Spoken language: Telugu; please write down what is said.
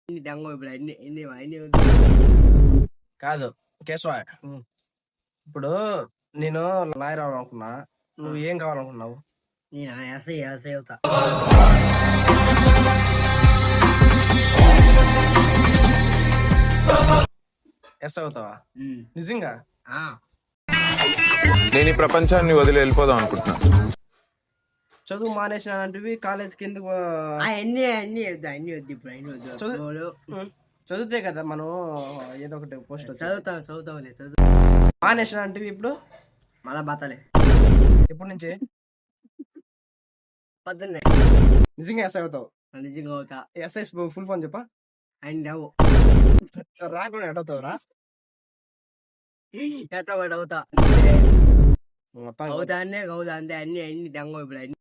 దెంగ ఇప్పుడు అన్ని కాదు కేశవ, ఇప్పుడు నేను లాయర్ అవ్వాలనుకున్నా, నువ్వు ఏం కావాలనుకున్నావు? నేను ఎస్ఐ అవుతా. ఎస్ అవుతావా నిజంగా? నేను ఈ ప్రపంచాన్ని వదిలి వెళ్ళిపోదాం అనుకుంటున్నా. చదువు మానేసినానంటివి, కాలేజ్కి ఎందుకు? అన్ని వద్దు ఇప్పుడు, అన్ని వద్దు. చదివితే కదా మనం ఏదో ఒకటి పోస్ట్ చదువుతావులే. మానేసినానంటివి ఇప్పుడు మళ్ళా బతలే. ఎప్పటి నుంచి? పొద్దున్నే. నిజంగా ఎస్ఐ అవుతావు? నిజంగా అవుతా. ఎస్ఐ ఫుల్ ఫామ్ చెప్పా. అండ్ రాకుండా ఎడవుతావురా? ఎట్లా ఒకటి అవుతా. అవుతా అంతే. అన్ని దెంగ ఇప్పుడు అన్ని.